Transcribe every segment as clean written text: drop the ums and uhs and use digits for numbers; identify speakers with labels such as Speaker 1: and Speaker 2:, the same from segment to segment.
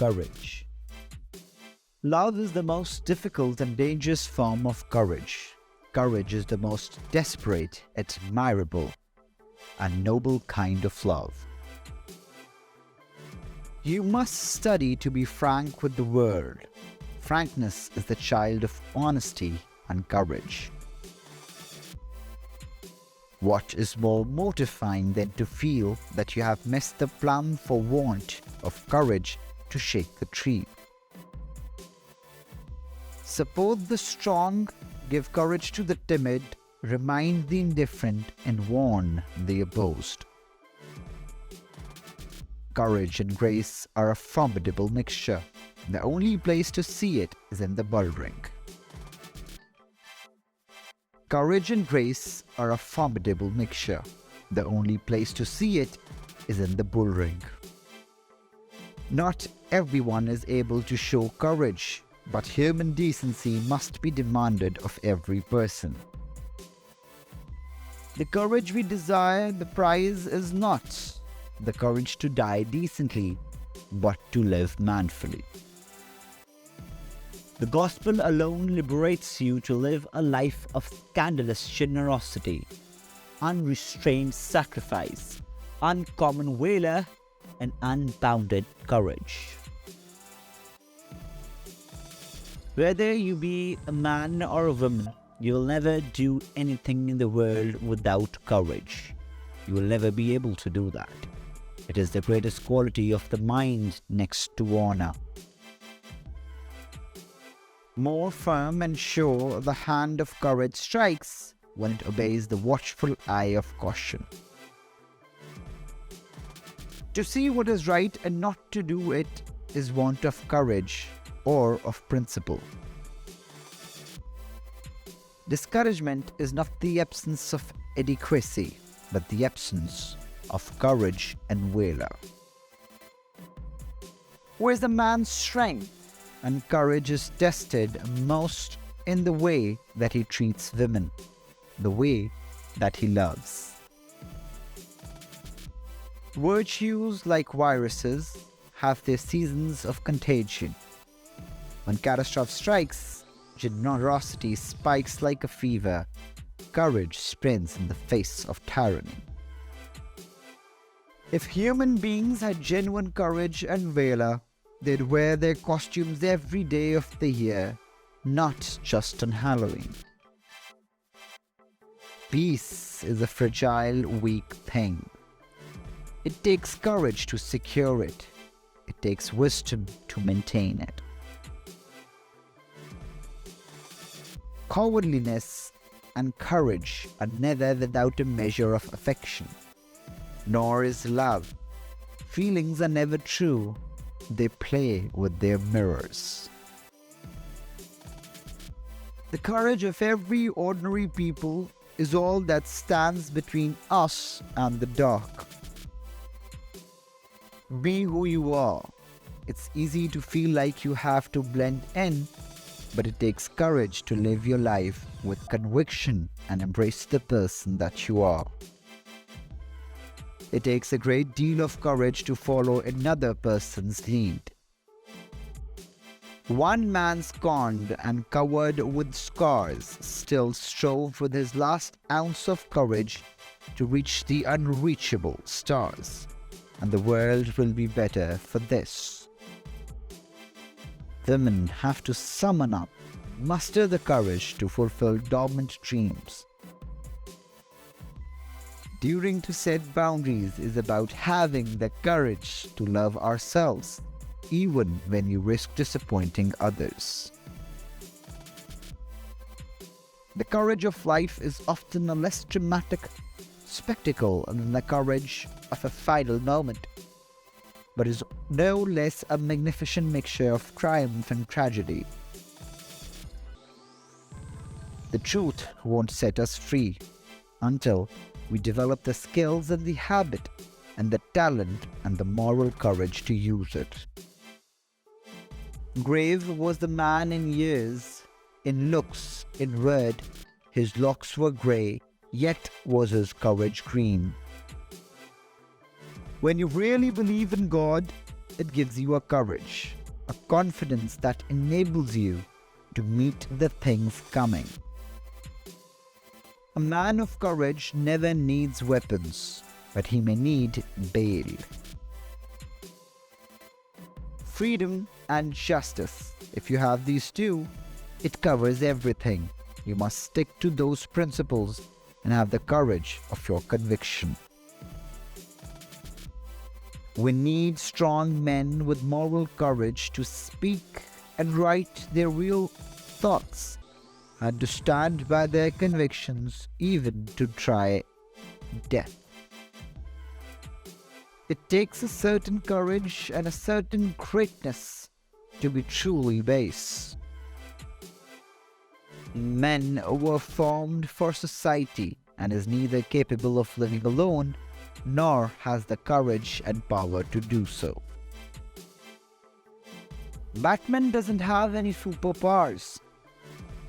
Speaker 1: courage. Love is the most difficult and dangerous form of courage. Courage is the most desperate, admirable, and noble kind of love. You must study to be frank with the world. Frankness is the child of honesty and courage. What is more mortifying than to feel that you have missed the plum for want of courage to shake the tree? Support the strong, give courage to the timid, remind the indifferent, and warn the opposed. Courage and grace are a formidable mixture. The only place to see it is in the bullring. Courage and grace are a formidable mixture. The only place to see it is in the bullring. Not everyone is able to show courage, but human decency must be demanded of every person. The courage we desire, the prize is not the courage to die decently, but to live manfully. The gospel alone liberates you to live a life of scandalous generosity, unrestrained sacrifice, uncommon valor, and unbounded courage. Whether you be a man or a woman, you will never do anything in the world without courage. You will never be able to do that. It is the greatest quality of the mind next to honor. More firm and sure the hand of courage strikes when it obeys the watchful eye of caution. To see what is right and not to do it is want of courage or of principle. Discouragement is not the absence of adequacy, but the absence of courage and valor. Where is the man's strength? And courage is tested most in the way that he treats women, the way that he loves. Virtues, like viruses, have their seasons of contagion. When catastrophe strikes, generosity spikes like a fever. Courage spreads in the face of tyranny. If human beings had genuine courage and valor, they'd wear their costumes every day of the year, not just on Halloween. Peace is a fragile, weak thing. It takes courage to secure it. It takes wisdom to maintain it. Cowardliness and courage are never without a measure of affection, nor is love. Feelings are never true. They play with their mirrors. The courage of every ordinary people is all that stands between us and the dark. Be who you are. It's easy to feel like you have to blend in, but it takes courage to live your life with conviction and embrace the person that you are. It takes a great deal of courage to follow another person's lead. One man scorned and covered with scars still strove with his last ounce of courage to reach the unreachable stars, and the world will be better for this. Women have to summon up, muster the courage to fulfill dormant dreams. Daring to set boundaries is about having the courage to love ourselves, even when you risk disappointing others. The courage of life is often a less dramatic spectacle than the courage of a final moment, but is no less a magnificent mixture of triumph and tragedy. The truth won't set us free until we develop the skills and the habit and the talent and the moral courage to use it. Grave was the man in years, in looks, in word. His locks were grey, yet was his courage green. When you really believe in God, it gives you a courage. confidence that enables you to meet the things coming. A man of courage never needs weapons, but he may need bail. Freedom and justice. If you have these two, it covers everything. You must stick to those principles and have the courage of your conviction. We need strong men with moral courage to speak and write their real thoughts and to stand by their convictions, even to try death. It takes a certain courage and a certain greatness to be truly base. Men were formed for society and is neither capable of living alone nor has the courage and power to do so. Batman doesn't have any superpowers.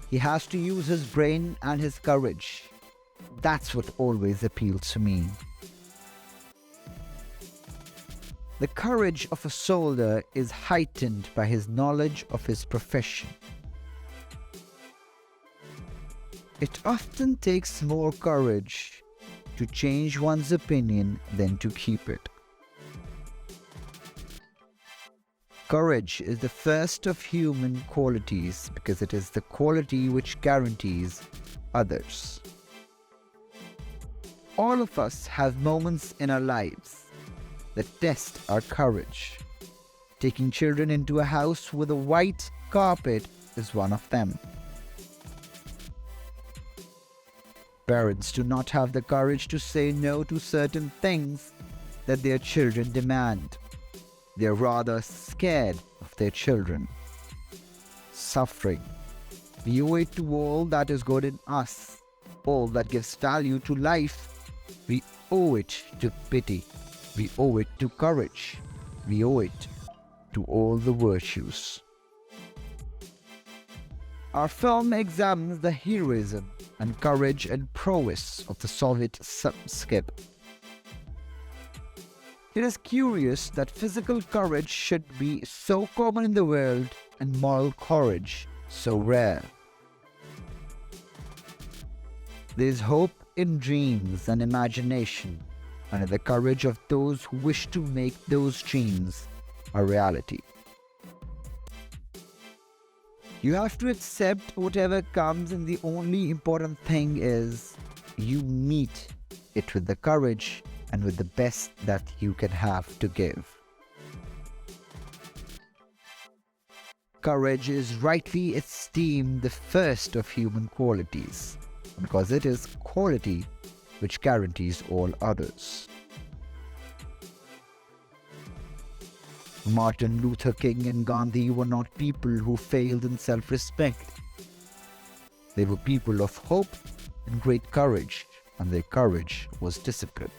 Speaker 1: He has to use his brain and his courage. That's what always appeals to me. The courage of a soldier is heightened by his knowledge of his profession. It often takes more courage to change one's opinion than to keep it. Courage is the first of human qualities because it is the quality which guarantees others. All of us have moments in our lives that test our courage. Taking children into a house with a white carpet is one of them. Parents do not have the courage to say no to certain things that their children demand. They are rather scared of their children. Suffering. We owe it to all that is good in us, all that gives value to life. We owe it to pity. We owe it to courage. We owe it to all the virtues. Our film examines the heroism and courage and prowess of the Soviet skip. It is curious that physical courage should be so common in the world and moral courage so rare. There is hope in dreams and imagination, and in the courage of those who wish to make those dreams a reality. You have to accept whatever comes, and the only important thing is you meet it with the courage and with the best that you can have to give. Courage is rightly esteemed the first of human qualities, because it is quality which guarantees all others. Martin Luther King and Gandhi were not people who failed in self-respect. They were people of hope and great courage, and their courage was disciplined.